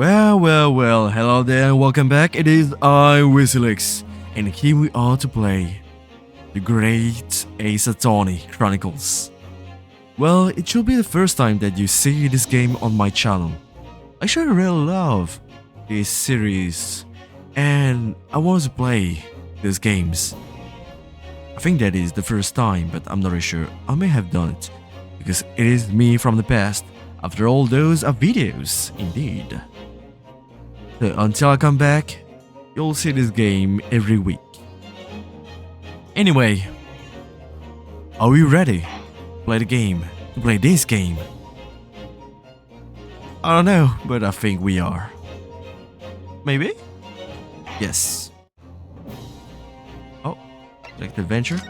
Well, hello there and welcome back. It is I, Wizilix, and here we are to play the Great Ace Attorney Chronicles. Well, it should be the first time that you see this game on my channel. Actually, I really love this series, and I want to play these games. I think that is the first time, but I'm not really sure. I may have done it, because it is me from the past, after all those videos, indeed. So until I come back, you'll see this game every week. Anyway, are we ready to play the game? To play this game? I don't know, but I think we are. Maybe? Yes. Oh, select adventure.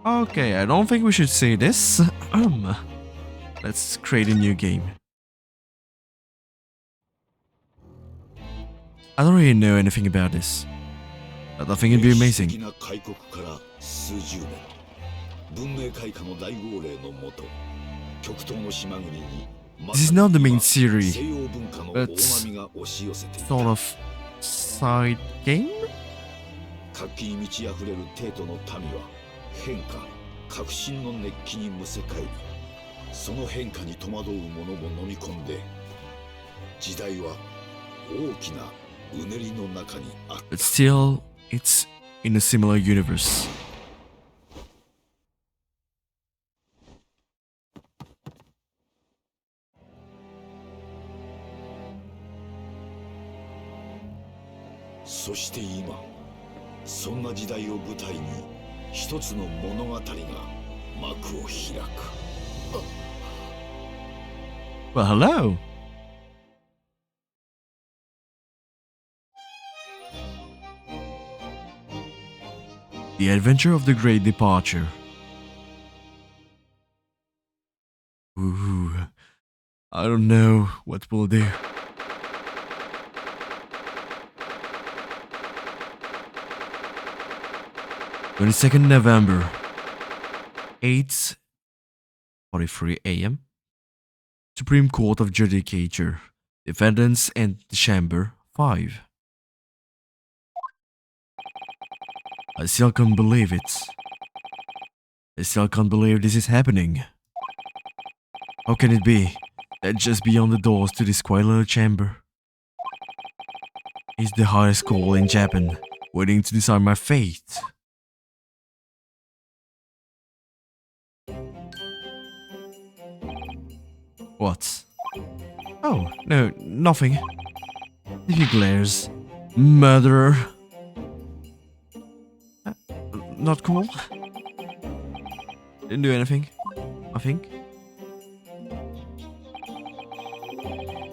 Okay, I don't think we should say this. Let's create a new game. I don't really know anything about this, but I think it'd be amazing. This is not the main series, but sort of side game? 活気に満ち溢れる帝都の民は変化、革新の熱気にむせ返り、その変化に戸惑う者も飲み込んで、時代は大きなうねりの中にあった。But still, it's in a similar universe. So そして今、そんな時代を舞台に一つの物語が幕を開く。Well, hello. The Adventure of the Great Departure. Ooh, I don't know what we'll do. November 8:43 a.m. Supreme Court of Judicature, Defendants and the Chamber 5. I still can't believe it. I still can't believe this is happening. How can it be that just beyond the doors to this quiet little chamber is the highest court in Japan, waiting to decide my fate? What? Oh, no, nothing. He glares. Murderer. Not cool. Didn't do anything, I think.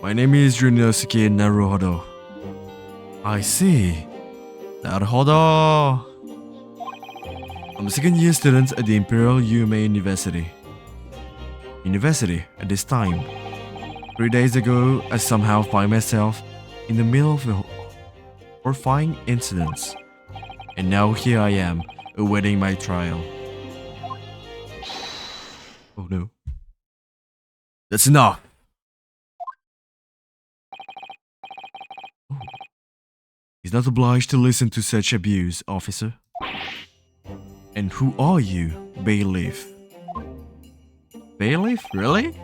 My name is Ryunosuke Naruhodo. I see. Naruhodo. I'm a second-year student at the Imperial Yume University. At this time. 3 days ago, I somehow find myself in the middle of a horrifying incident. And now here I am, awaiting my trial. Oh no. That's enough! Oh. He's not obliged to listen to such abuse, officer. And who are you, bailiff? Bailiff? Really?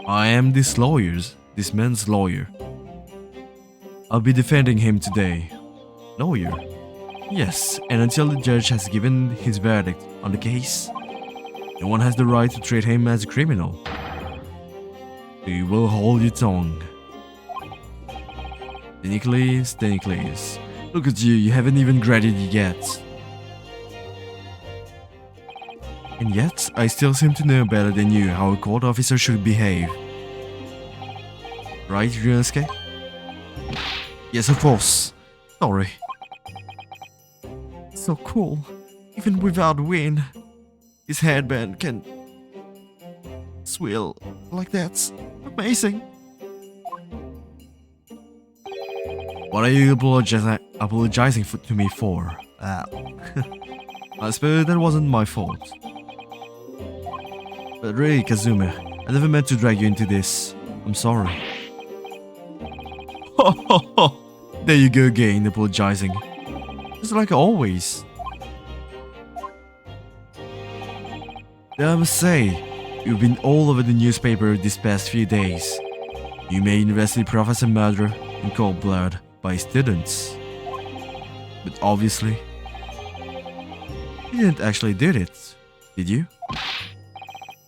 I am this man's lawyer. I'll be defending him today. Lawyer? Yes, and until the judge has given his verdict on the case, no one has the right to treat him as a criminal. So you will hold your tongue. Stenicles. Look at you, you haven't even graduated yet. And yet, I still seem to know better than you how a court officer should behave. Right, Ryunosuke? Yes, of course. Sorry. So cool. Even without wind, his headband can swirl like that. Amazing. What are you apologizing to me for? I suppose that wasn't my fault. But really, Kazuma, I never meant to drag you into this. I'm sorry. There you go again, apologizing. Just like always. I must say, you've been all over the newspaper these past few days. You made university professor murder in cold blood by students. But obviously, you didn't actually do it, did you?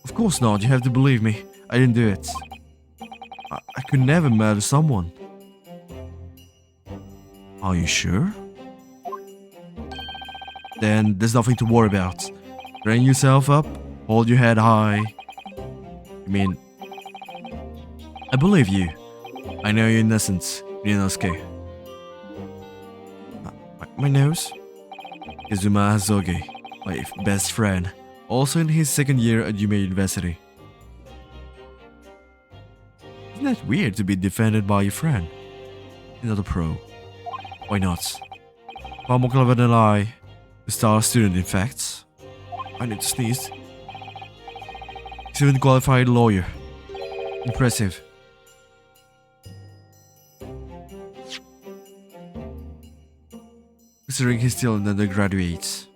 Of course not, you have to believe me. I didn't do it. I could never murder someone. Are you sure? Then there's nothing to worry about. Train yourself up, hold your head high. I mean, I believe you. I know you're innocent, Ryunosuke. My nose? Izuma Hazoge, my best friend, also in his second year at Yume University. Isn't that weird to be defended by your friend? You're not a pro. Why not? Far more clever than I. A star student, in fact. I need to sneeze. He's even a qualified lawyer. Impressive. Considering he's still an undergraduate.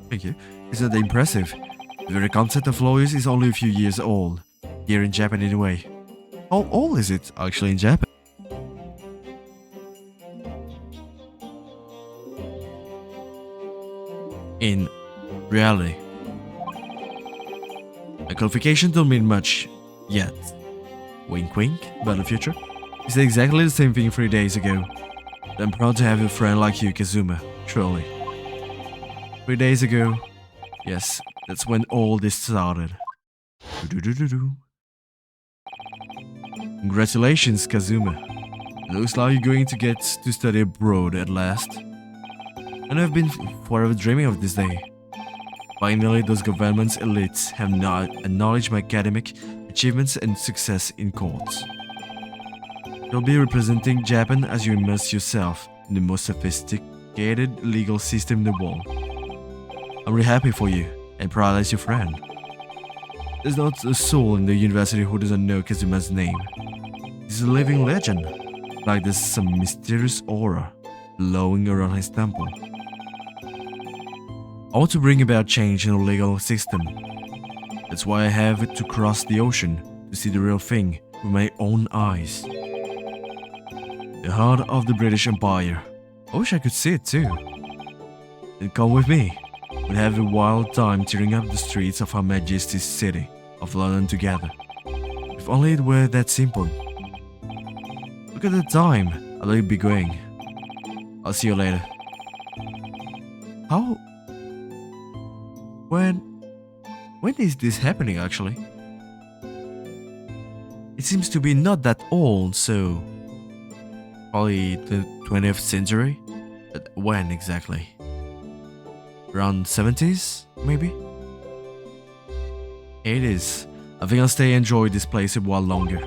Thank you. Isn't that impressive? The very concept of lawyers is only a few years old. Here in Japan anyway. How old is it actually in Japan? In reality, a qualification don't mean much yet. Wink wink, but in the future. He said exactly the same thing 3 days ago. I'm proud to have a friend like you, Kazuma, truly. 3 days ago, yes, that's when all this started. Congratulations, Kazuma. It looks like you're going to get to study abroad at last. And I've been forever dreaming of this day. Finally, those government's elites have not acknowledged my academic achievements and success in court. You'll be representing Japan as you immerse yourself in the most sophisticated legal system in the world. I'm really happy for you and proud as your friend. There's not a soul in the university who doesn't know Kazuma's name. He's a living legend, like there's some mysterious aura blowing around his temple. I want to bring about change in the legal system. That's why I have to cross the ocean to see the real thing with my own eyes. The heart of the British Empire. I wish I could see it too. Then come with me. We'll have a wild time tearing up the streets of Her Majesty's city of London together. If only it were that simple. Look at the time. I'll be going. I'll see you later. How? When is this happening actually? It seems to be not that old, so probably the 20th century? But when exactly? Around 70s, maybe? It is. I think I'll stay and enjoy this place a while longer.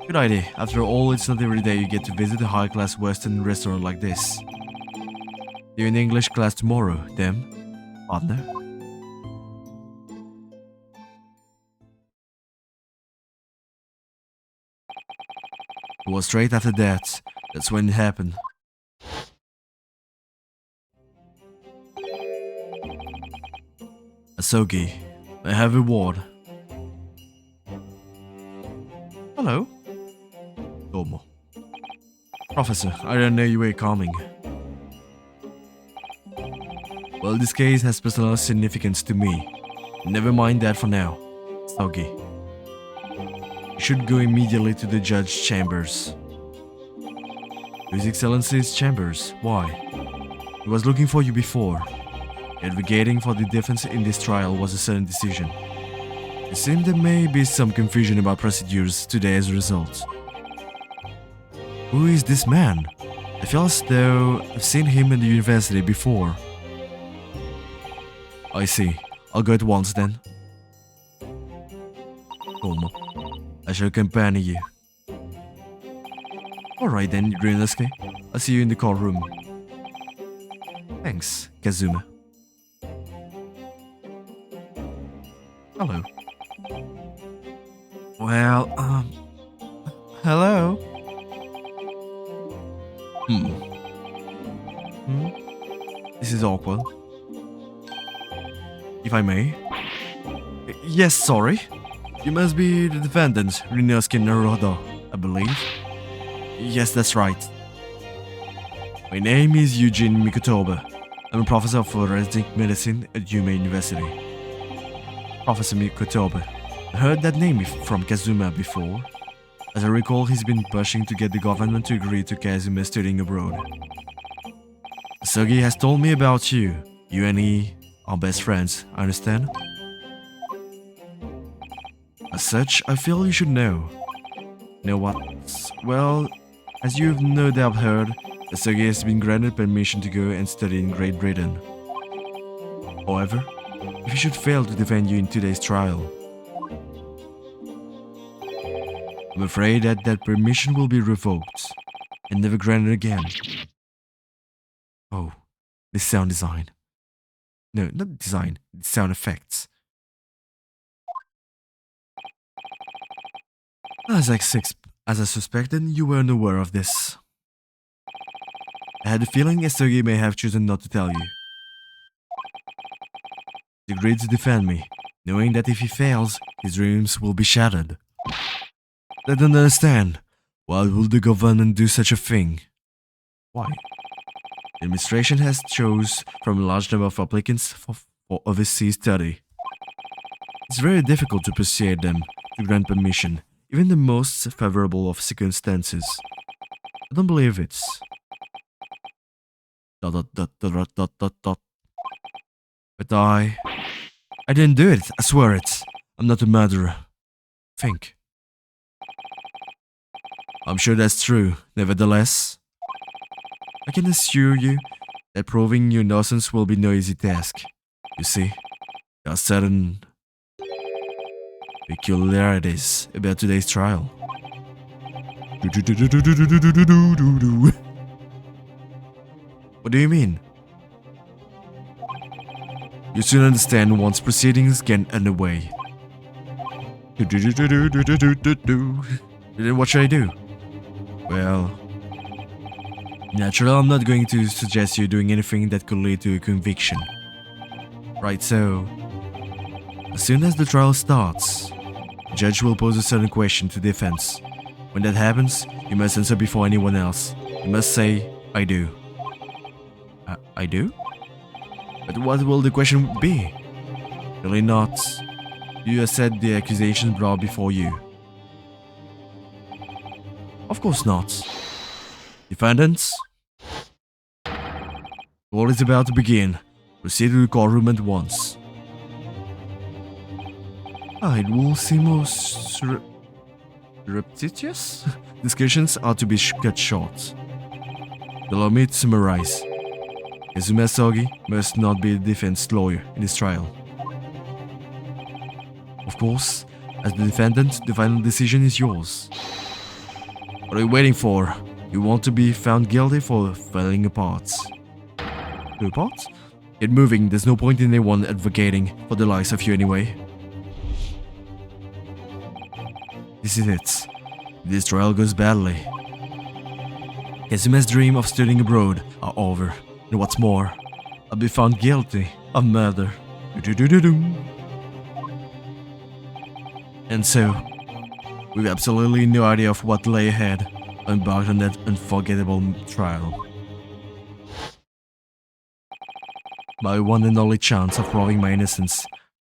Good idea. After all, it's not every day you get to visit a high-class Western restaurant like this. You're in English class tomorrow, then, partner? It was straight after that. That's when it happened. Asogi, I have a ward. Hello. Domo. Professor, I didn't know you were coming. Well, this case has personal significance to me. Never mind that for now. Asogi. You should go immediately to the judge's chambers. His Excellency's chambers. Why? He was looking for you before. Advocating for the defense in this trial was a sudden decision. It seems there may be some confusion about procedures today as a result. Who is this man? I feel as though I've seen him in the university before. I see. I'll go at once then. Tomo. I shall accompany you. Alright then, Ryunosuke. I'll see you in the courtroom. Thanks, Kazuma. Hello. Well, hello? Hmm. This is awkward. If I may. Yes, sorry. You must be the defendant, Ryunosuke Naruhodo, I believe. Yes, that's right. My name is Eugene Mikotoba. I'm a professor of forensic medicine at Yume University. Professor Mikotoba. I heard that name from Kazuma before. As I recall, he's been pushing to get the government to agree to Kazuma studying abroad. Sugi has told me about you. You and he are best friends, I understand? As such, I feel you should know. Know what? Well, as you've no doubt heard, Sugi has been granted permission to go and study in Great Britain. However, if he should fail to defend you in today's trial, I'm afraid that permission will be revoked and never granted again. Oh, the sound design. No, not design, the sound effects. As I suspected, you weren't aware of this. I had a feeling Estogi may have chosen not to tell you. He agreed to defend me, knowing that if he fails, his dreams will be shattered. I don't understand. Why would the government do such a thing? Why? The administration has chose from a large number of applicants for overseas study. It's very difficult to persuade them to grant permission, even the most favorable of circumstances. I don't believe it's... ... But I didn't do it, I swear it. I'm not a murderer. Think. I'm sure that's true, nevertheless. I can assure you that proving your innocence will be no easy task. You see, there are certain peculiarities about today's trial. What do you mean? You soon understand once proceedings get underway. Then what should I do? Well, naturally, I'm not going to suggest you doing anything that could lead to a conviction. Right, so as soon as the trial starts, the judge will pose a certain question to the defense. When that happens, you must answer before anyone else. You must say, I do. I do? But what will the question be? Really not. You accept the accusation brought before you. Of course not. Defendants? The court is about to begin. Proceed to the courtroom at once. It will seem most repetitious. Discussions are to be cut short. Allow me to summarize. Kazuma Sogi must not be the defense lawyer in this trial. Of course, as the defendant, the final decision is yours. What are you waiting for? You want to be found guilty for falling apart. Fall apart? Get moving, there's no point in anyone advocating for the likes of you anyway. This is it. This trial goes badly. Kazuma's dream of studying abroad are over. And what's more, I'll be found guilty of murder. And so, with absolutely no idea of what lay ahead, I embarked on that unforgettable trial. My one and only chance of proving my innocence,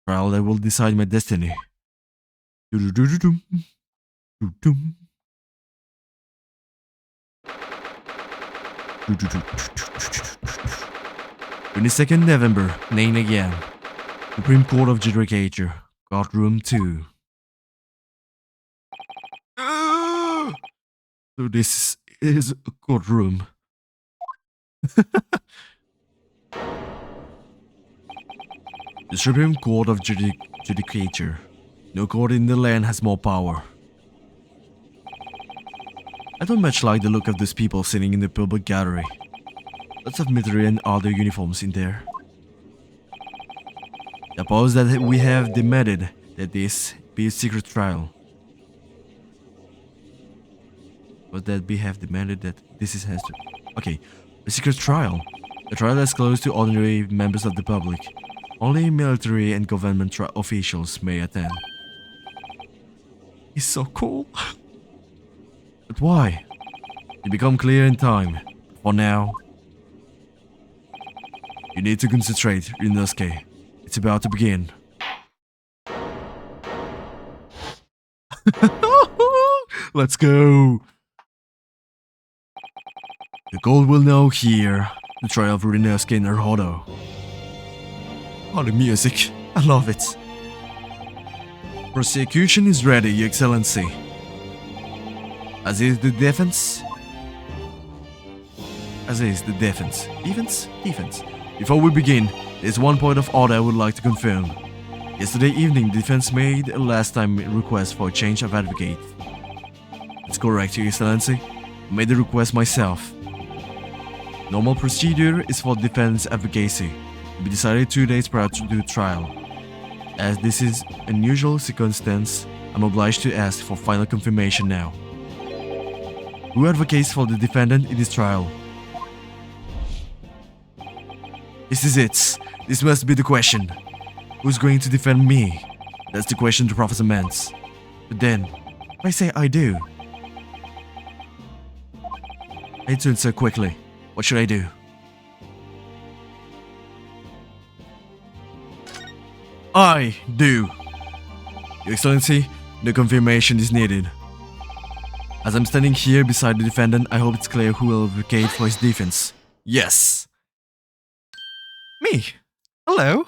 trial that will decide my destiny. 22nd November, 9 a.m. Supreme Court of Judicature, Courtroom 2. So this is a courtroom. The Supreme Court of Judicature. No court in the land has more power. I don't much like the look of those people sitting in the public gallery. Lots of military and other uniforms in there. Suppose that we have demanded that this be a secret trial. But that we have demanded that this is has to. Okay, a secret trial. A trial that's closed to ordinary members of the public. Only military and government officials may attend. It's so cool. But why? It become clear in time. For now, you need to concentrate, Ryunosuke. It's about to begin. Let's go. The court will now hear the trial of Ryunosuke Naruhodo. Oh, the music. I love it. Prosecution is ready, Your Excellency. As is the defense. As is the defense. Defense? Defense. Before we begin, there's one point of order I would like to confirm. Yesterday evening, the defense made a last-time request for a change of advocate. It's correct, Your Excellency. I made the request myself. Normal procedure is for defense advocacy to be decided 2 days prior to the trial. As this is an unusual circumstance, I'm obliged to ask for final confirmation now. Who advocates for the defendant in this trial? This is it. This must be the question. Who's going to defend me? That's the question to Professor Mance. But then, if I say I do, I need to answer quickly. What should I do? I do. Your Excellency, no confirmation is needed. As I'm standing here beside the defendant, I hope it's clear who will advocate for his defense. Yes. Me. Hello.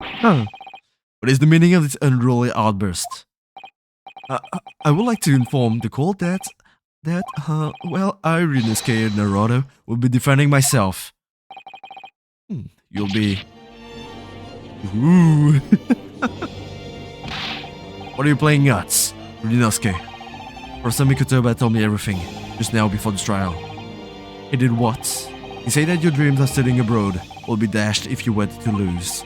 Huh. What is the meaning of this unruly outburst? I would like to inform the court that well, I, Ryunosuke Naruhodo, will be defending myself. You'll be... Ooh. What are you playing nuts, Ryunosuke? Professor Mikotoba told me everything, just now before the trial. He did what? He said that your dreams of studying abroad will be dashed if you were to lose.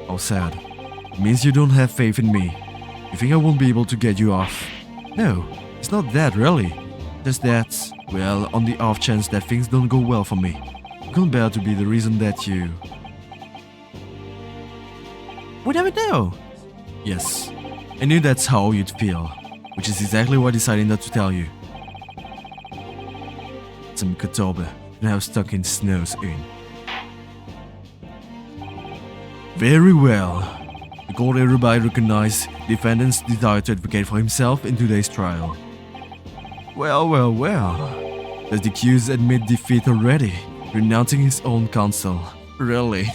How sad. It means you don't have faith in me. You think I won't be able to get you off? No, it's not that really. Just that, well, on the off chance that things don't go well for me, it can't bear to be the reason that you... We never know. Yes, I knew that's how you'd feel, which is exactly why I decided not to tell you. Some Kotoba now stuck in snow's in. Very well. The court hereby recognized the defendant's desire to advocate for himself in today's trial. Well. Does the accused admit defeat already, renouncing his own counsel? Really?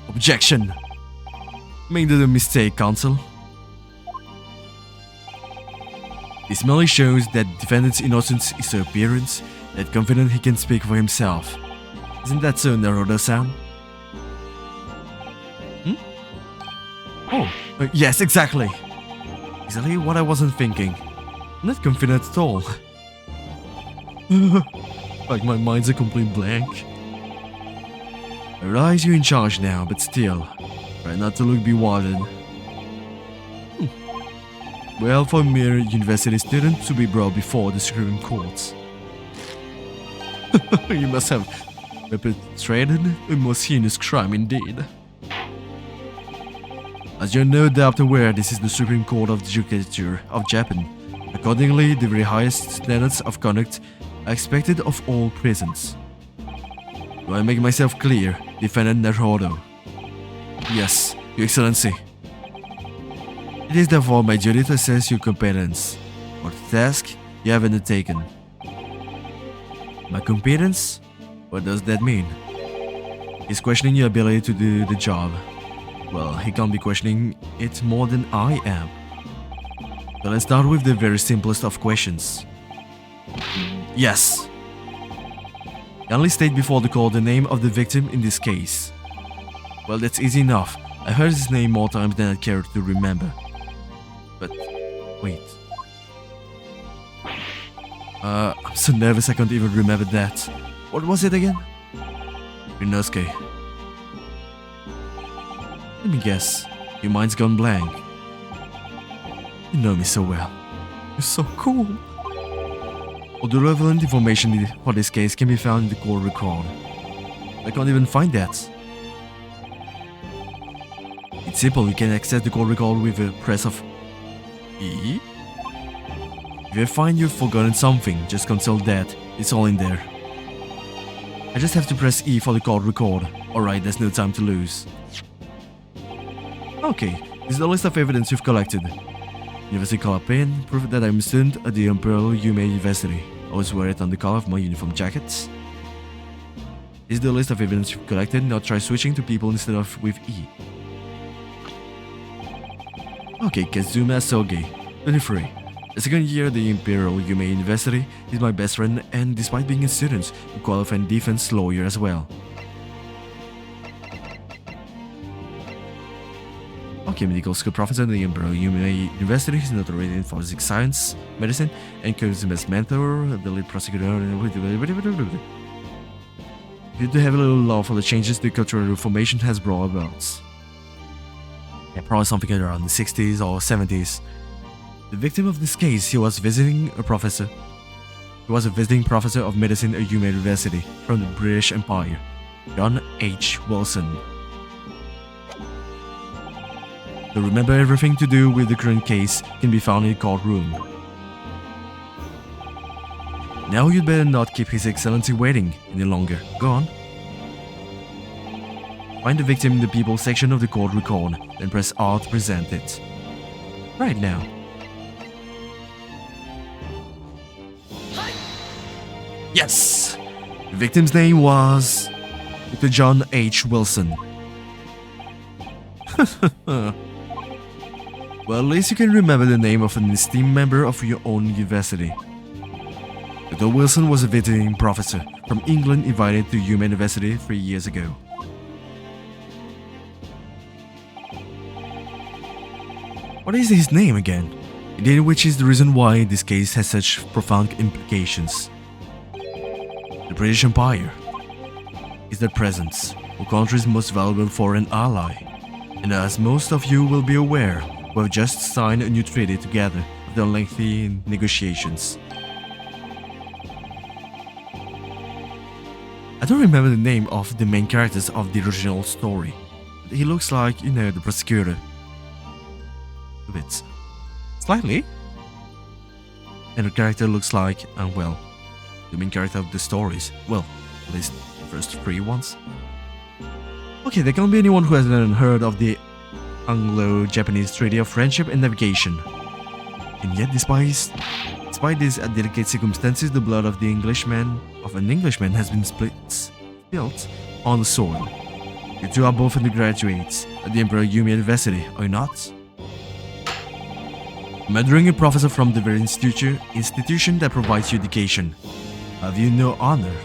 Objection! Made a mistake, counsel. This merely shows that the defendant's innocence is so apparent that confident he can speak for himself. Isn't that so, Naruhodo-san? Oh, yes, exactly. Exactly what I wasn't thinking. I'm not confident at all. Like my mind's a complete blank. I realize you're in charge now, but still, try not to look bewildered. Well, for a mere university student to be brought before the Supreme Court. You must have perpetrated a most heinous crime indeed. As you're no doubt aware, this is the Supreme Court of the Judicature of Japan. Accordingly, the very highest standards of conduct are expected of all prisons. Do I make myself clear, Defendant Naruhodo? Yes, Your Excellency. It is therefore my duty to assess your competence for the task you have undertaken. My competence? What does that mean? He's questioning your ability to do the job. Well, he can't be questioning it more than I am. So let's start with the very simplest of questions. Yes. Kindly state before the court the name of the victim in this case. Well, that's easy enough. I heard his name more times than I care to remember. But, wait. I'm so nervous I can't even remember that. What was it again? Ryunosuke. Let me guess. Your mind's gone blank. You know me so well. You're so cool. All the relevant information for this case can be found in the court record. I can't even find that. It's simple, you can access the court record with a press of E. If you find you've forgotten something, just consult that. It's all in there. I just have to press E for the court record. Alright, there's no time to lose. Okay, this is the list of evidence you've collected. University color pin, proof that I'm a student at the Imperial Yume University. Always wear it on the collar of my uniform jackets. This is the list of evidence you've collected, now try switching to people instead of with E. Okay, Kazuma Soge, 23. The second year at the Imperial Yume University, he's my best friend and despite being a student, a qualified defense lawyer as well. Okay, medical school professor at the Imperial Yume University, he's not already in forensic science, medicine, and Kazuma's mentor, the lead prosecutor. You do have a little law for the changes the cultural reformation has brought about. Yeah, probably something around the 60s or 70s. The victim of this case, he was a visiting professor of medicine at Yume University from the British Empire, John H. Wilson. To remember everything to do with the current case can be found in the courtroom. Now you'd better not keep His Excellency waiting any longer. Go on. Find the victim in the people section of the court record, then press R to present it. Right now. Yes! The victim's name was Dr. John H. Wilson. Well, at least you can remember the name of an esteemed member of your own university. Dr. Wilson was a visiting professor from England invited to Yume University 3 years ago. What is his name again? Indeed, which is the reason why this case has such profound implications. The British Empire is their presence, our country's most valuable foreign ally, and as most of you will be aware, we have just signed a new treaty together after lengthy negotiations. I don't remember the name of the main characters of the original story, but he looks like, you know, the prosecutor. A bit. Slightly. And the character looks like, well, the main character of the stories. Well, at least the first 3 ones. Okay, there can't be anyone who hasn't heard of the Anglo-Japanese Treaty of Friendship and Navigation. And yet, despite these delicate circumstances, the blood of an Englishman has been spilt on the soil. You two are both undergraduates at the Imperial Yume University, are you not? Murdering a professor from the very institution that provides you education. Have you no honor?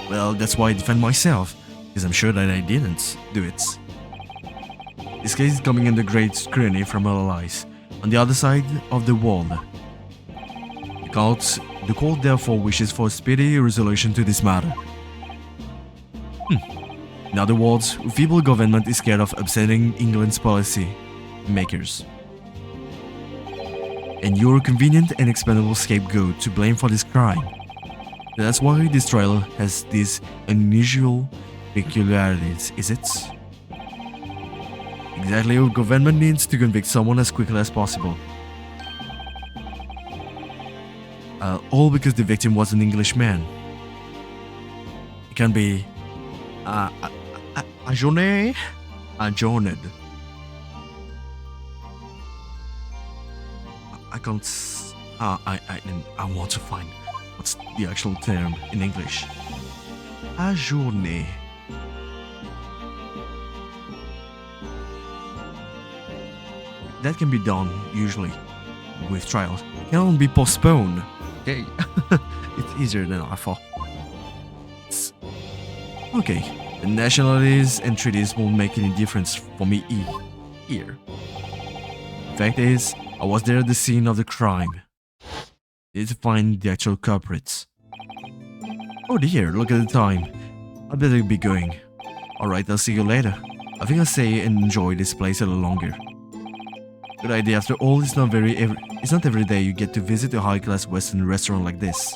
Well, that's why I defend myself, because I'm sure that I didn't do it. This case is coming under great scrutiny from all allies on the other side of the world. The court therefore wishes for a speedy resolution to this matter. In other words, a feeble government is scared of upsetting England's policy makers. And you're a convenient and expendable scapegoat to blame for this crime. That's why this trial has these unusual peculiarities, is it? Exactly what government needs to convict someone as quickly as possible. All because the victim was an Englishman. It can be adjourned. I can't. I want to find what's the actual term in English. Adjourné. That can be done usually with trials. It can only be postponed. Okay, it's easier than I thought. Okay, the nationalities and treaties won't make any difference for me here. The fact is, I was there at the scene of the crime. Need to find the actual culprits. Oh dear, look at the time. I better be going. Alright, I'll see you later. I think I'll stay and enjoy this place a little longer. Good idea. After all, it's not every day you get to visit a high-class Western restaurant like this.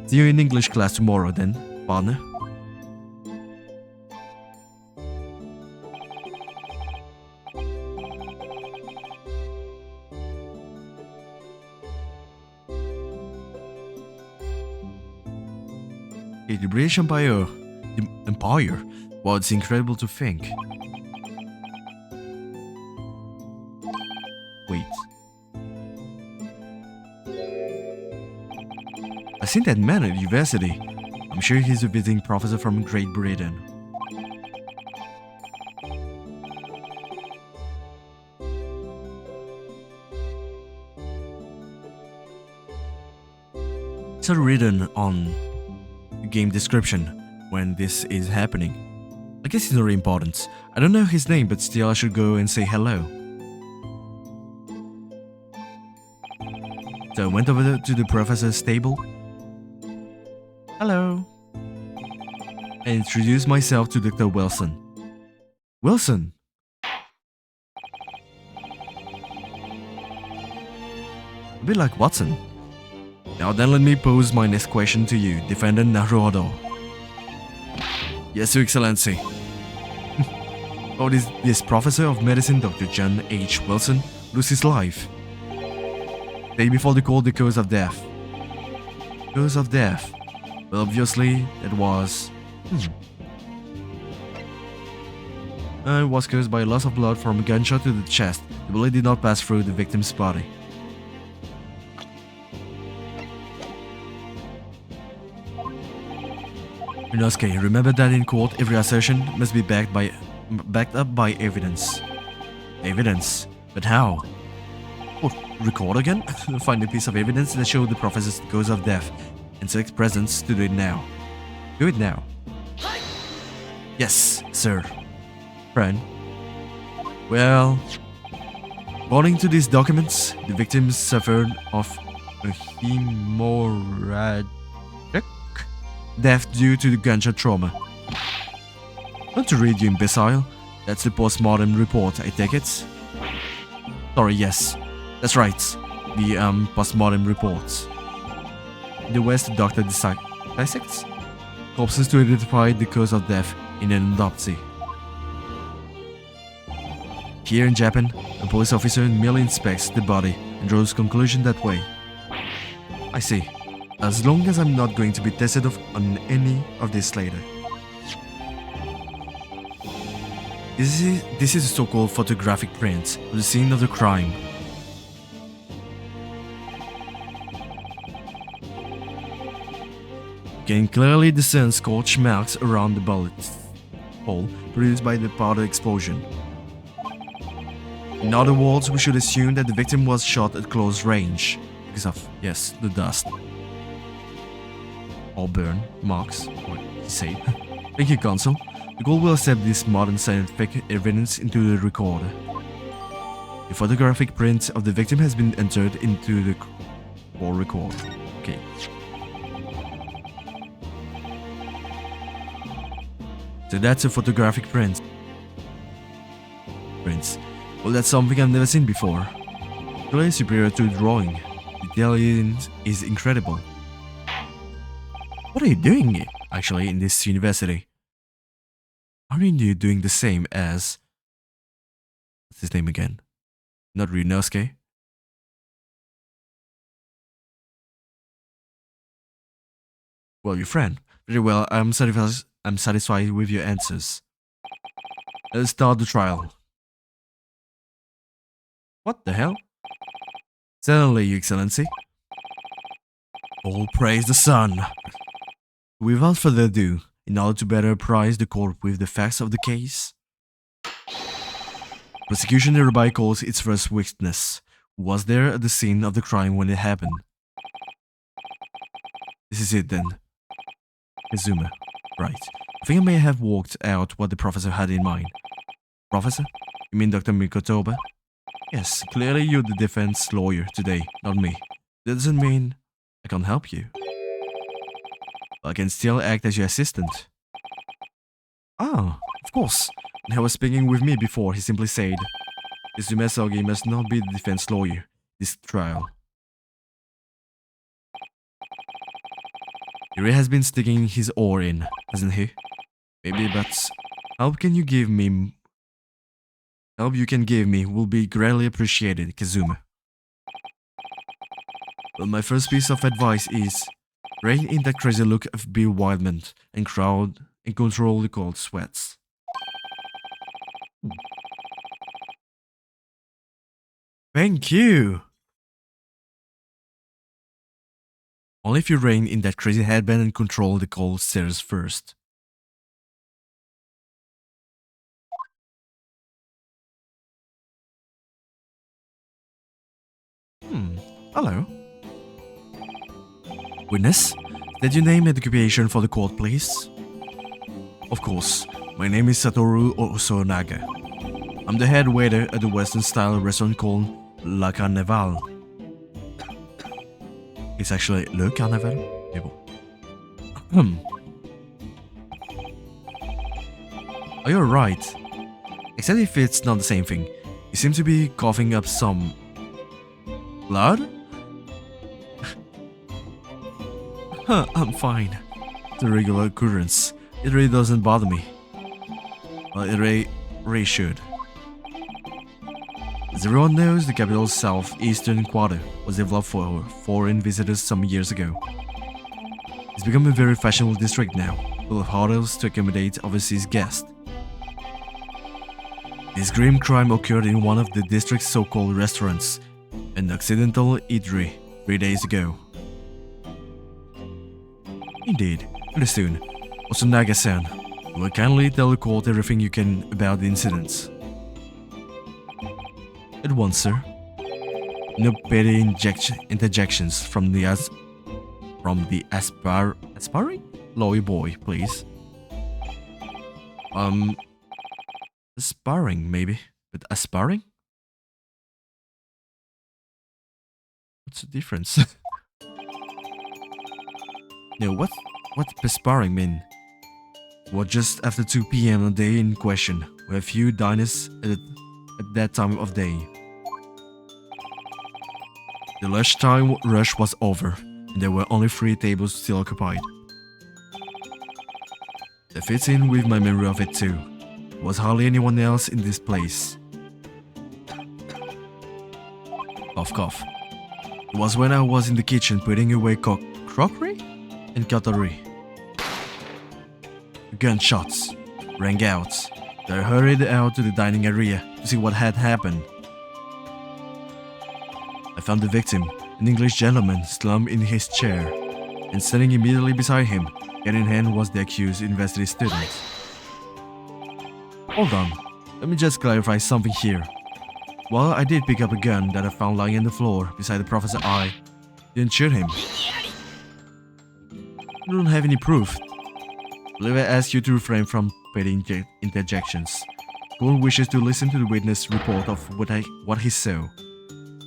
See you in English class tomorrow then, partner. Okay, the British Empire. The Empire? Wow, it's incredible to think. Wait. I've seen that man at university. I'm sure he's a visiting professor from Great Britain. It's written on the game description when this is happening. I guess it's not really important. I don't know his name, but still I should go and say hello. So I went over to the professor's table. Hello. And introduced myself to Dr. Wilson. Wilson! A bit like Watson. Now then let me pose my next question to you, Defendant Naruhodo. Yes, Your Excellency. How did this Professor of Medicine, Dr. John H. Wilson, lose his life? Day before they called the cause of death. Cause of death? Well, obviously, that was... It was caused by a loss of blood from a gunshot to the chest. The bullet did not pass through the victim's body. Ryunosuke, remember that in court, every assertion must be backed up by evidence. Evidence? But how? Oh, record again? Find a piece of evidence that showed the professor's cause of death and select presents to do it now. Do it now. Yes, sir. Friend. Well, according to these documents, the victim suffered of a hemorrhagic death due to the gunshot trauma. Don't you read, you imbecile? That's the post-mortem report, I take it? Sorry, yes. That's right. The post-mortem report. In the West, the doctor dissects corpses to identify the cause of death in an autopsy. Here in Japan, a police officer merely inspects the body and draws conclusion that way. I see. As long as I'm not going to be tested on any of this later. This is a so-called photographic print of the scene of the crime. You can clearly discern scorch marks around the bullet hole produced by the powder explosion. In other words, we should assume that the victim was shot at close range because of, yes, the dust. Or burn marks, what you say. Thank you, Consul. The court will accept this modern scientific evidence into the recorder. The photographic print of the victim has been entered into the court record. Okay. So that's a photographic print. Well, that's something I've never seen before. Clearly superior to the drawing. Detail is incredible. What are you doing, actually, in this university? Aren't you doing the same as... What's his name again? Not Ryunosuke? Well, your friend. Very well, I'm satisfied with your answers. Let's start the trial. What the hell? Certainly, Your Excellency. All praise the sun. Without further ado, in order to better apprise the court with the facts of the case, prosecution hereby calls its first witness, who was there at the scene of the crime when it happened. This is it then. Kazuma. Right. I think I may have worked out what the professor had in mind. Professor? You mean Dr. Mikotoba? Yes, clearly you're the defense lawyer today, not me. That doesn't mean I can't help you. I can still act as your assistant. Ah, of course. When he was speaking with me before, he simply said, Izumi must not be the defense lawyer this trial. He really has been sticking his oar in, hasn't he? Maybe, but help you can give me will be greatly appreciated, Kazuma. But my first piece of advice is rein in that crazy look of bewilderment and control the cold sweats. Thank you! Only if you rein in that crazy headband and control the cold stares first. Hello. Witness, did you name and occupation for the court, please? Of course, my name is Satoru Osonaga. I'm the head waiter at the Western-style restaurant called La Carnival. It's actually Le Carnival? Oh, you're right. Except if it's not the same thing. You seem to be coughing up some... blood? I'm fine. It's a regular occurrence. It really doesn't bother me. Well, it really should. As everyone knows, the capital's southeastern quarter was developed for foreign visitors some years ago. It's become a very fashionable district now, full of hotels to accommodate overseas guests. This grim crime occurred in one of the district's so-called restaurants, an Occidental eatery, 3 days ago. Indeed, pretty soon. Osonaga-san, you will kindly tell the court everything you can about the incidents. At once, sir. No petty interjections from the aspiring lawyer boy, please. Aspiring maybe, but aspiring? What's the difference? No, what aspiring mean? Well, just after 2 PM on the day in question, with a few diners at that time of day. The lunchtime rush was over, and there were only 3 tables still occupied. That fits in with my memory of it too. There was hardly anyone else in this place. Cough cough. It was when I was in the kitchen putting away crockery and cutlery. Gunshots rang out. I hurried out to the dining area to see what had happened. I found the victim, an English gentleman, slumped in his chair, and standing immediately beside him, gun in hand, was the accused university student. Hold on, let me just clarify something here. While I did pick up a gun that I found lying on the floor beside the professor, I didn't shoot him. I don't have any proof. I believe I asked you to refrain from petty interjections. Cole wishes to listen to the witness report of what he saw.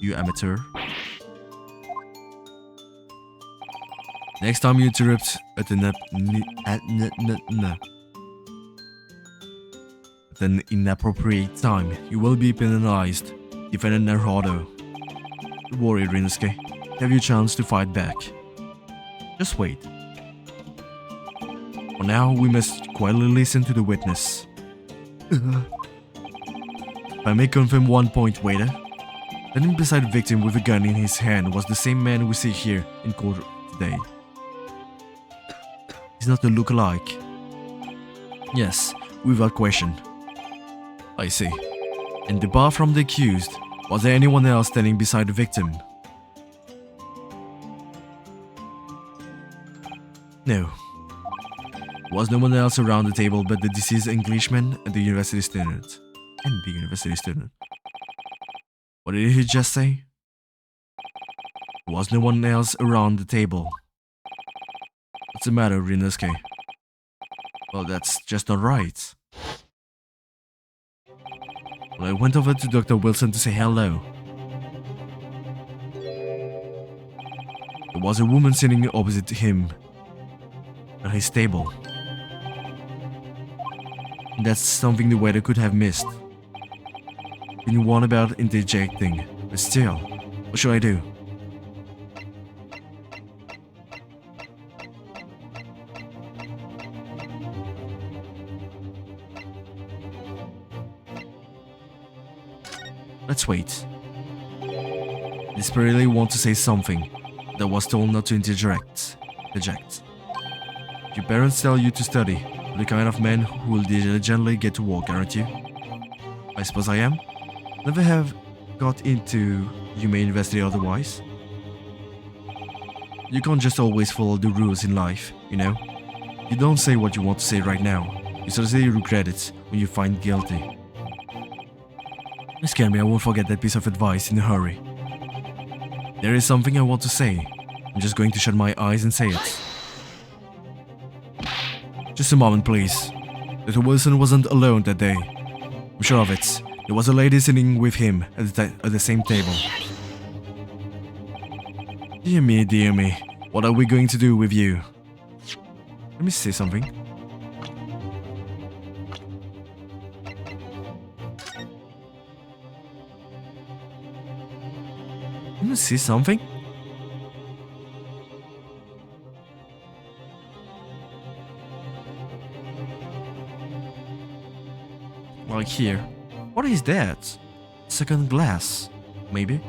You amateur. Next time you interrupt at an inappropriate time, you will be penalized. Defendant Naruhodo. Don't worry, Ryunosuke. Have your chance to fight back. Just wait. For now, we must quietly listen to the witness. If I may confirm one point, waiter. Standing beside the victim with a gun in his hand was the same man we see here in court today. He's not a look-alike. Yes, without question. I see. And apart from the accused, was there anyone else standing beside the victim? No. There was no one else around the table but the deceased Englishman and the university student. What did he just say? There was no one else around the table. What's the matter, Ryunosuke? Well, that's just not right. Well, I went over to Dr. Wilson to say hello. There was a woman sitting opposite him at his table. That's something the waiter could have missed. Didn't want about interjecting, but still, what should I do? Let's wait. Desperately want to say something that was told not to interject. Your parents tell you to study. You're the kind of man who will diligently get to work, aren't you? I suppose I am. Never have got into you may investigate otherwise. You can't just always follow the rules in life, you know? You don't say what you want to say right now. You certainly regret it when you find guilty. Don't scare me, I won't forget that piece of advice in a hurry. There is something I want to say. I'm just going to shut my eyes and say it. Just a moment, please. Little Wilson wasn't alone that day. I'm sure of it. There was a lady sitting with him at the same table. Dear me, what are we going to do with you? Let me say something. Let me see something. Like here. What is that? Second glass, maybe?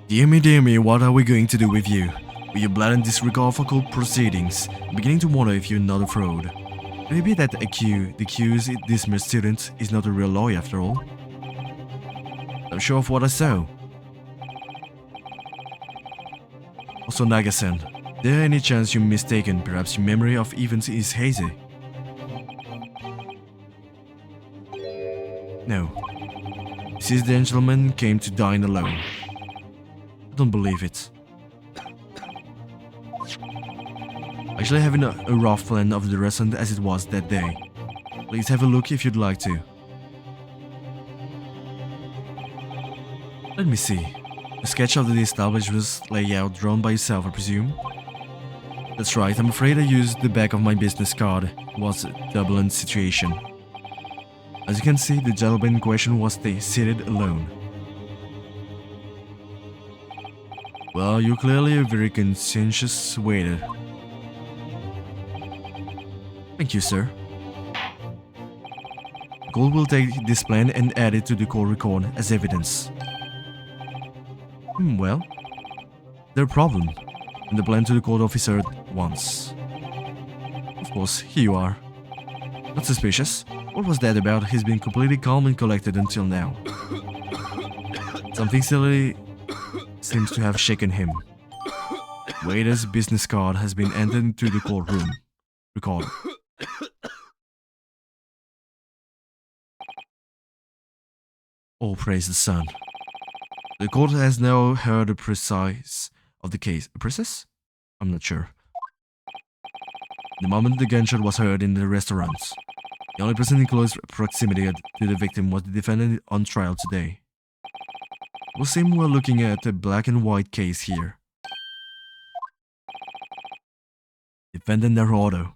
Dear me, what are we going to do with you? With your blatant disregard for court proceedings, I'm beginning to wonder if you're not a fraud. Maybe that the accused dismissed student is not a real lawyer after all. I'm sure of what I saw. Also, Naga-san, there any chance you're mistaken? Perhaps your memory of events is hazy? No. This gentleman came to dine alone. I don't believe it. Actually having a rough plan of the restaurant as it was that day. Please have a look if you'd like to. Let me see. A sketch of the establishment's layout drawn by yourself, I presume? That's right, I'm afraid I used the back of my business card. It was a double-end situation. As you can see, the gentleman in question was seated alone. Well, you're clearly a very conscientious waiter. Thank you, sir. Gold will take this plan and add it to the court record as evidence. Well, there's a problem. And the plan to the court officer at once. Of course, here you are. Not suspicious. What was that about? He's been completely calm and collected until now. Something silly seems to have shaken him. Waiter's business card has been entered into the courtroom. Record. Oh, praise the sun. The court has now heard the precise of the case. A process? I'm not sure. The moment the gunshot was heard in the restaurant, the only person in close proximity to the victim was the defendant on trial today. It would seem we're looking at a black and white case here. Defendant Naruhodo.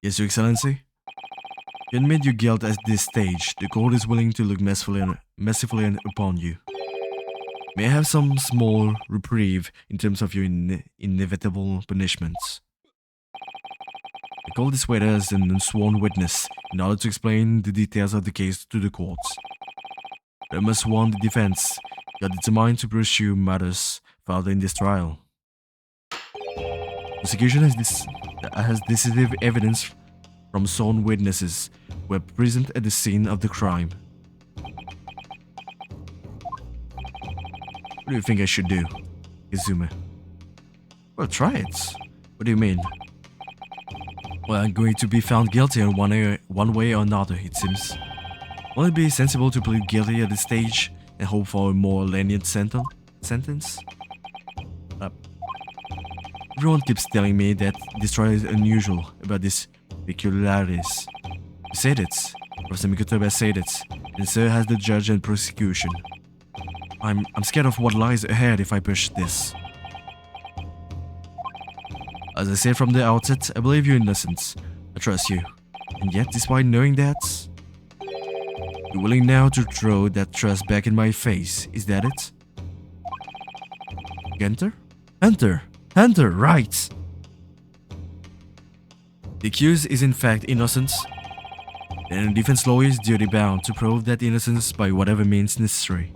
Yes, Your Excellency? You admit your guilt at this stage. The court is willing to look mercifully upon you. May I have some small reprieve in terms of your inevitable punishments? I call this waiter as an unsworn witness in order to explain the details of the case to the court. I must warn the defense, you are determined to pursue matters further in this trial. Prosecution has decisive evidence from sworn witnesses who were present at the scene of the crime. What do you think I should do, Izume? Well, try it. What do you mean? Well, I'm going to be found guilty in one way or another, it seems. Won't it be sensible to plead guilty at this stage and hope for a more lenient sentence? Everyone keeps telling me that this trial is unusual about these peculiarities. You said it. Professor Mikotoba said it, and so has the judge and prosecution. I'm scared of what lies ahead if I push this. As I said from the outset, I believe you're innocent. I trust you. And yet, despite knowing that, you're willing now to throw that trust back in my face. Is that it? Hunter? Hunter, right! The accused is in fact innocent, and a defense lawyer is duty-bound to prove that innocence by whatever means necessary.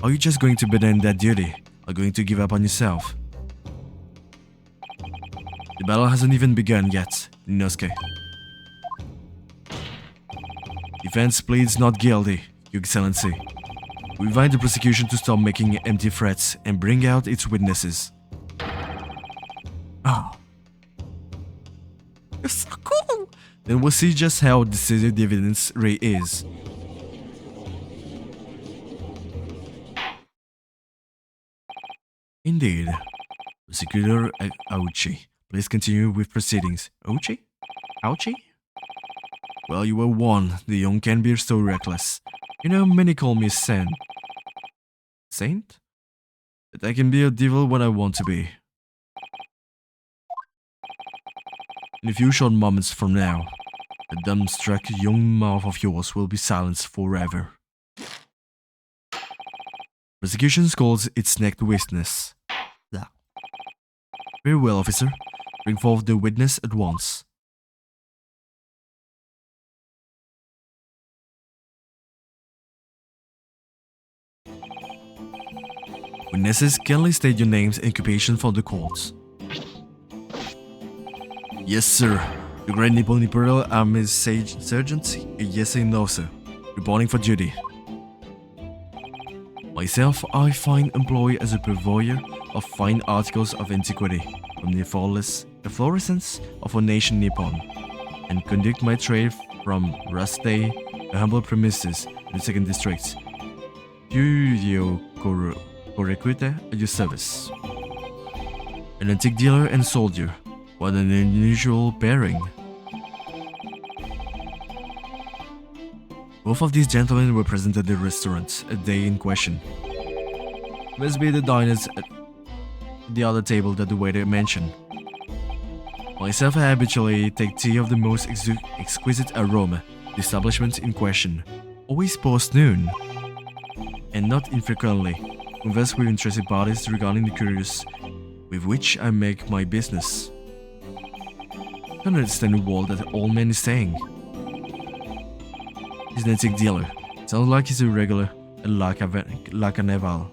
Are you just going to abandon that duty, or going to give up on yourself? The battle hasn't even begun yet, Ryunosuke. Defense pleads not guilty, Your Excellency. We invite the prosecution to stop making empty threats and bring out its witnesses. Oh. You're so cool! Then we'll see just how decisive the evidence really is. Indeed. Prosecutor Auchi, please continue with proceedings. Auchi? Auchi? Well, you were warned. The young can be so reckless. You know, many call me Saint. Saint? But I can be a devil when I want to be. In a few short moments from now, the dumbstruck young mouth of yours will be silenced forever. Prosecution calls its next witness. Very well, officer. Bring forth the witness at once. Witnesses, kindly state your names and occupation for the court. Yes, sir. The Great Nippon Imperial Army Sergeant Yesei Nosa, reporting for duty. Myself, I find employed as a purveyor of fine articles of antiquity from the efflorescence of our nation Nippon, and conduct my trade from Rastei, a humble premises in the 2nd District. Yuyo Korekute at your service. An antique dealer and soldier. What an unusual pairing. Both of these gentlemen were present at the restaurant a day in question. Must be the diners at the other table that the waiter mentioned. Myself, I habitually take tea of the most exquisite aroma, the establishment in question, always post-noon, and not infrequently converse with interested parties regarding the curious with which I make my business. I don't understand a word that old man is saying. He's an antique dealer. Sounds like he's a regular at La Carnival.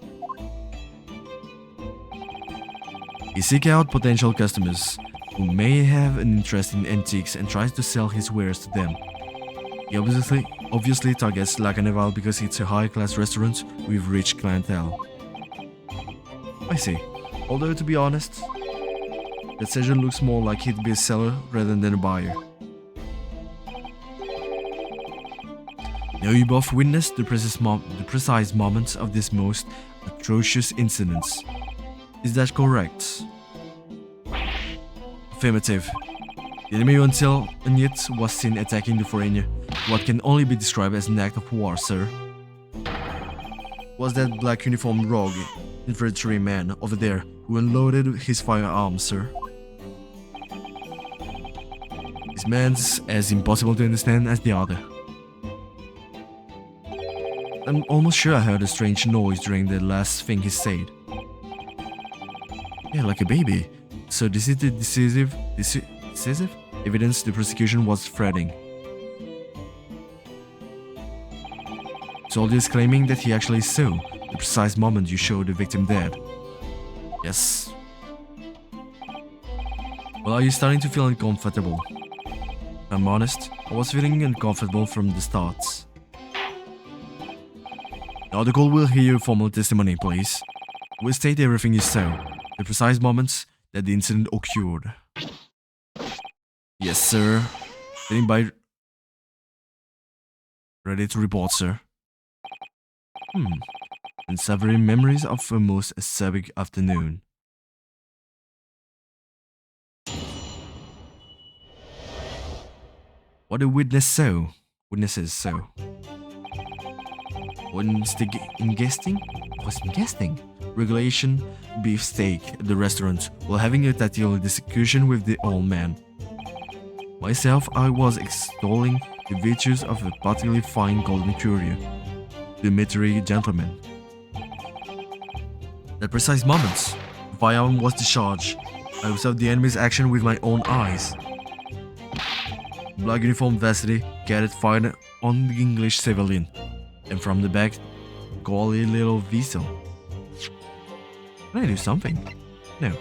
He seeks out potential customers who may have an interest in antiques and tries to sell his wares to them. He obviously targets La Carnival because it's a high-class restaurant with rich clientele. I see. Although, to be honest, that sergeant looks more like he'd be a seller rather than a buyer. Now you both witnessed the precise moments of this most atrocious incident. Is that correct? Affirmative. The enemy until and yet was seen attacking the foreigner. What can only be described as an act of war, sir. Was that black uniformed rogue infantryman over there who unloaded his firearms, sir? This man's as impossible to understand as the other. I'm almost sure I heard a strange noise during the last thing he said. Yeah, like a baby. So this is the decisive evidence the prosecution was threading. Soldiers claiming that he actually saw the precise moment you showed the victim dead. Yes. Well, are you starting to feel uncomfortable? If I'm honest, I was feeling uncomfortable from the start. Now the court will hear your formal testimony, please. We'll state everything you saw, the precise moments that the incident occurred. Yes, sir. Standing by. Ready to report, sir. And savoring memories of a most acerbic afternoon. What the witnesses saw. Was in guessing? regulation beefsteak at the restaurant while having a tactile discussion with the old man. Myself, I was extolling the virtues of a particularly fine golden courier, the military gentleman. At precise moment, the firearm was discharged. I observed the enemy's action with my own eyes. Black uniform varsity cadet fired on the English civilian, and from the back, gauly little weasel. Can I do something? No.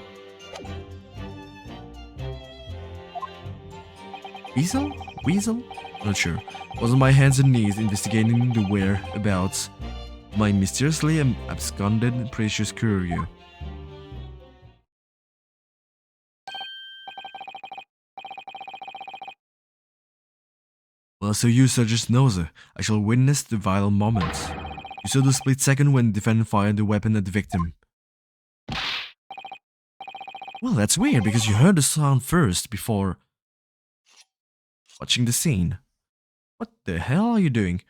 Weasel? Weasel? Not sure. Was on my hands and knees investigating the whereabouts of my mysteriously absconded precious courier. Well, so you suggest Noza. I shall witness the vital moment. You saw the split second when the defendant fired the weapon at the victim. Well, that's weird because you heard the sound first before watching the scene. What the hell are you doing?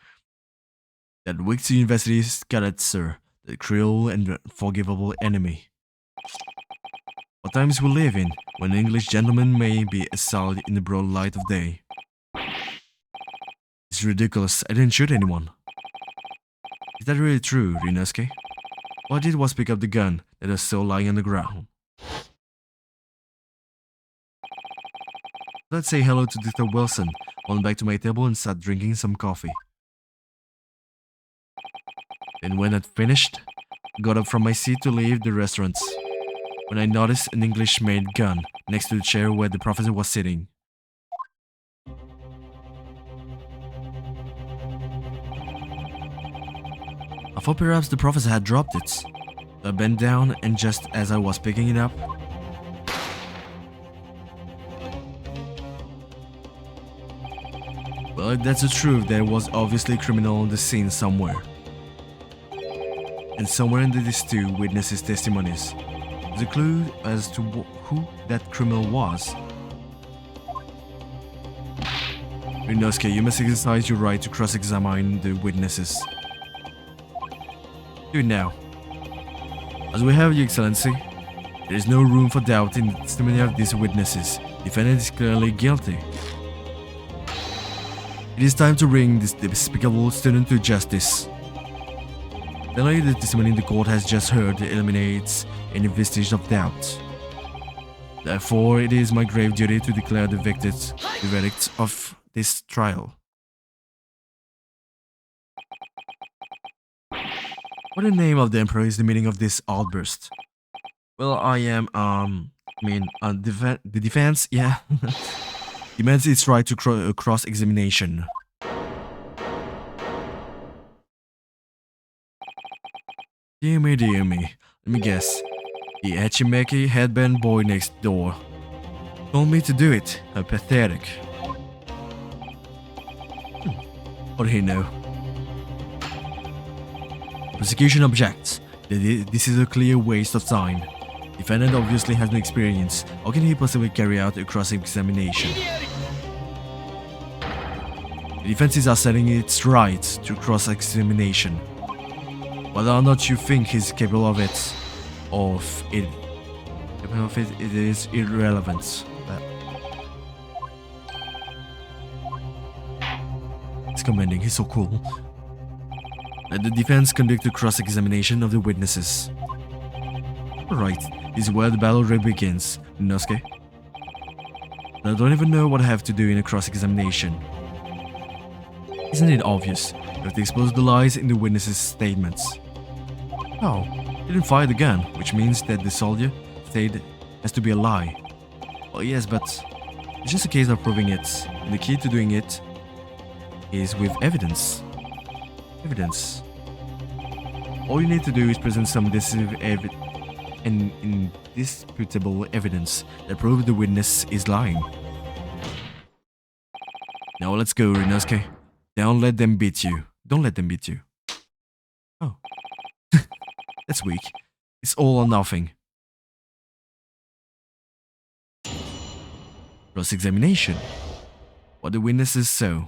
That wicked university cadet, sir. The cruel and unforgivable enemy. What times we live in, when an English gentleman may be assailed in the broad light of day. It's ridiculous, I didn't shoot anyone. Is that really true, Ryunosuke? All I did was pick up the gun that was still lying on the ground. Let's say hello to Dr. Wilson, went back to my table and sat drinking some coffee. Then when I'd finished, I got up from my seat to leave the restaurant, when I noticed an English-made gun next to the chair where the professor was sitting. I thought perhaps the professor had dropped it. So I bent down and just as I was picking it up, well, if that's the truth, there was obviously a criminal on the scene somewhere. And somewhere in these two witnesses' testimonies, there's a clue as to who that criminal was. Ryunosuke, you must exercise your right to cross-examine the witnesses. Do it now. As we have, Your Excellency, there is no room for doubt in the testimony of these witnesses. The defendant is clearly guilty. It is time to bring this despicable student to justice. Finally, the testimony the court has just heard eliminates any vestige of doubt. Therefore, it is my grave duty to declare the verdict of this trial. What in the name of the Emperor is the meaning of this outburst? Well, I am, the defense, yeah, demands its right to cross-examination. Dear me, let me guess. The Hachimeki headband boy next door told me to do it. How pathetic. What did he know? Prosecution objects that this is a clear waste of time. Defendant obviously has no experience. How can he possibly carry out a cross-examination? The defense is asserting its right to cross-examination. Whether or not you think he's capable of it, it is irrelevant. It's commending, he's so cool. Let the defense conduct a cross-examination of the witnesses. Alright, this is where the battle really begins, Ryunosuke. I don't even know what I have to do in a cross-examination. Isn't it obvious? You have to expose the lies in the witnesses' statements. Oh, he didn't fire the gun, which means that the soldier said has to be a lie. Well, yes, but it's just a case of proving it, and the key to doing it is with evidence. All you need to do is present some indisputable evidence that proves the witness is lying. Now let's go, Ryunosuke. Don't let them beat you. Don't let them beat you. Oh. That's weak. It's all or nothing. Cross-examination. What the witnesses saw.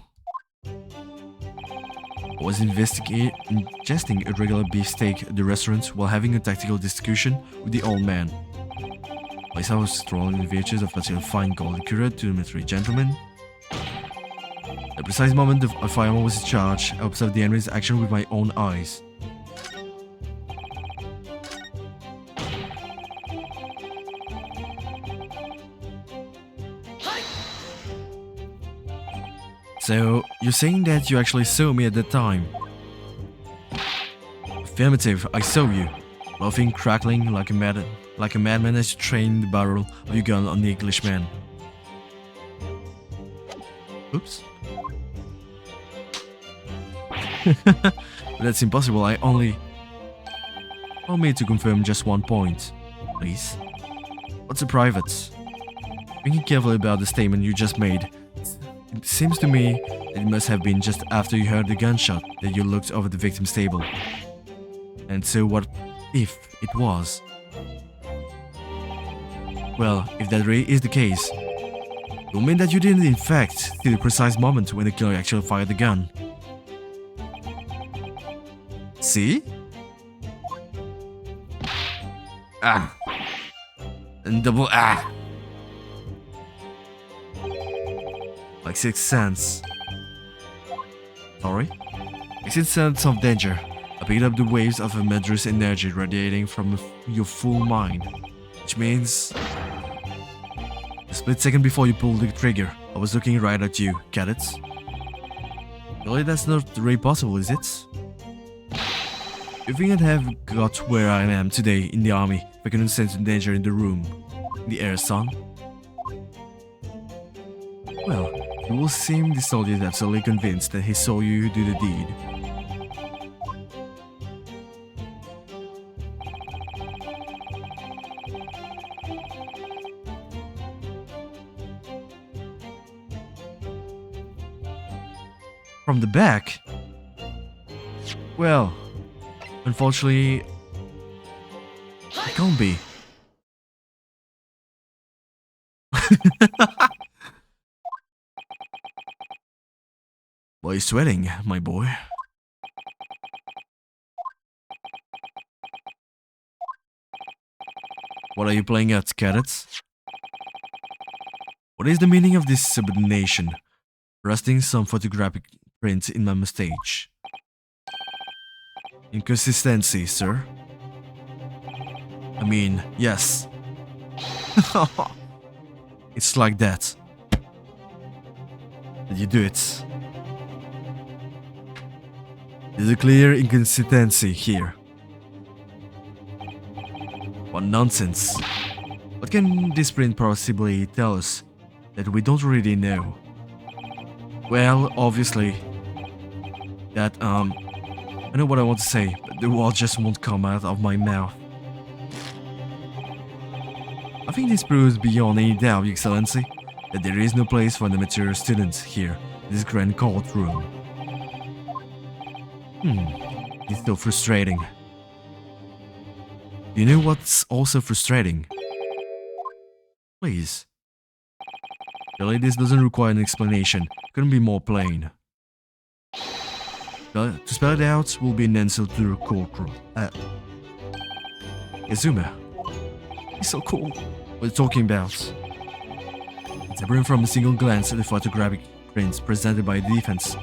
I was ingesting a regular beefsteak at the restaurant while having a tactical discussion with the old man. Whilst I was strolling the virtues of a fine gold liqueur to the military gentleman. The precise moment the fireman was in charge, I observed the enemy's action with my own eyes. So, you're saying that you actually saw me at that time? Affirmative, I saw you, laughing, crackling like a madman as you trained the barrel of your gun on the Englishman. Oops. That's impossible. Allow me to confirm just one point, please. What's a private? Thinking carefully about the statement you just made, it seems to me that it must have been just after you heard the gunshot that you looked over the victim's table. And so what if it was? Well, if that really is the case, it will mean that you didn't in fact see the precise moment when the killer actually fired the gun. See? Ah. And double ah. Like sixth sense. Sorry? Like sixth sense of danger. I picked up the waves of a murderous energy radiating from your full mind. Which means... a split second before you pulled the trigger, I was looking right at you, get it? Really, that's not really possible, is it? You think I'd have got where I am today in the army if I couldn't sense the danger in the room, in the air, son? Well, it will seem the soldier is absolutely convinced that he saw you do the deed. From the back? Well, unfortunately, it can't be. Why are you sweating, my boy? What are you playing at, cadets? What is the meaning of this subordination? Rusting some photographic print in my mustache. Inconsistency, sir. I mean, yes. It's like that. Did you do it? There's a clear inconsistency here. What nonsense. What can this print possibly tell us that we don't really know? Well, obviously, that, I know what I want to say, but the words just won't come out of my mouth. I think this proves beyond any doubt, Your Excellency, that there is no place for the mature students here in this grand courtroom. It's so frustrating. You know what's also frustrating? Please. Really, this doesn't require an explanation. Couldn't be more plain. To spell it out will be an insult to the courtroom. Izuma. He's so cool. What are you talking about? Separating from a single glance at the photographic prints presented by the defense,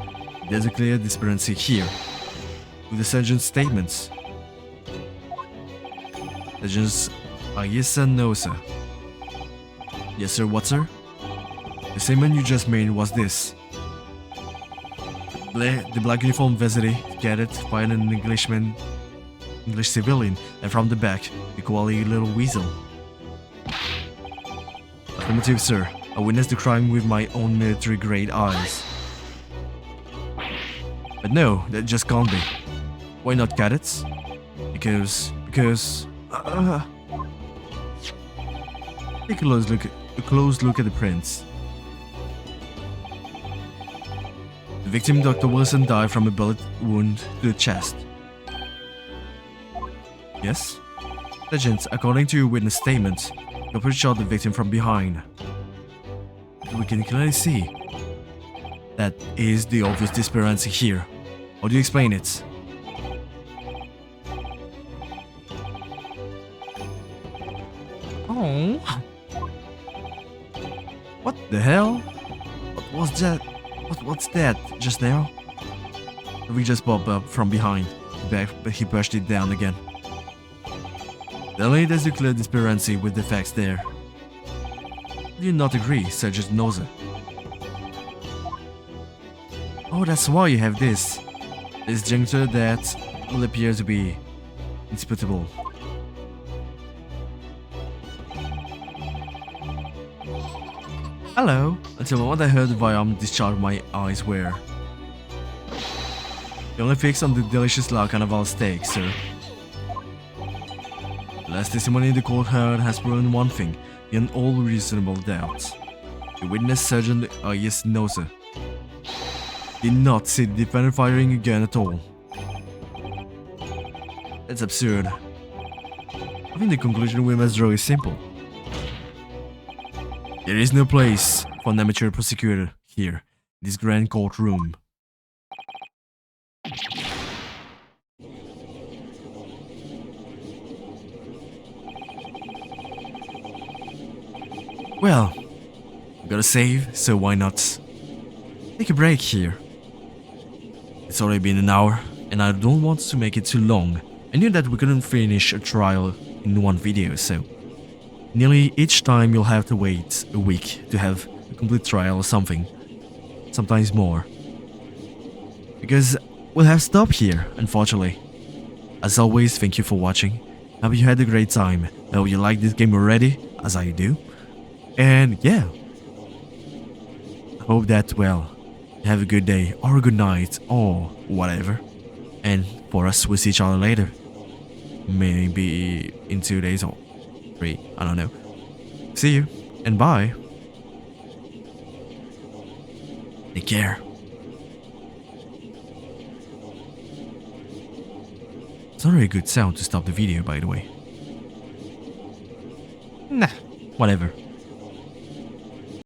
there's a clear discrepancy here. With the sergeant's statements. Sergeant's yes sir, no sir. Yes sir, what sir? The statement you just made was this. The black uniform varsity cadet fired an English civilian, and from the back, the quality little weasel. Affirmative, sir. I witnessed the crime with my own military-grade eyes. But no, that just can't be. Why not, cadets? Because... Take a close look at the prints. The victim, Dr. Wilson, died from a bullet wound to the chest. Yes? Sergeant, according to your witness statement, the operator shot the victim from behind. We can clearly see that is the obvious disparity here. How do you explain it? Oh. What the hell? What was that? What's that just now? We just popped up from behind, but he pushed it down again. The only as you clear disparity with the facts there. Do you not agree, Sergeant Noza? Oh, that's why you have this juncture that will appear to be indisputable. Hello. Until the moment I heard the Vyam discharge, my eyes were the only fix on the delicious La Carnival steak, sir. The last testimony the court heard has proven one thing, beyond all reasonable doubt. The witness, Sergeant Yes Noza, did not see the defendant firing a gun at all. That's absurd. I think the conclusion we must draw is simple. There is no place for an amateur prosecutor here, in this grand courtroom. Well, we gotta save, so why not take a break here? It's already been an hour, and I don't want to make it too long. I knew that we couldn't finish a trial in one video, so nearly each time you'll have to wait a week to have a complete trial or something. Sometimes more. Because we'll have to stop here, unfortunately. As always, thank you for watching. I hope you had a great time. I hope you liked this game already, as I do. And yeah, I hope that, well, you have a good day or a good night or whatever. And for us, we'll see each other later. Maybe in 2 days or 3, I don't know. See you and bye. Take care. It's not a very good sound to stop the video, by the way. Nah, whatever.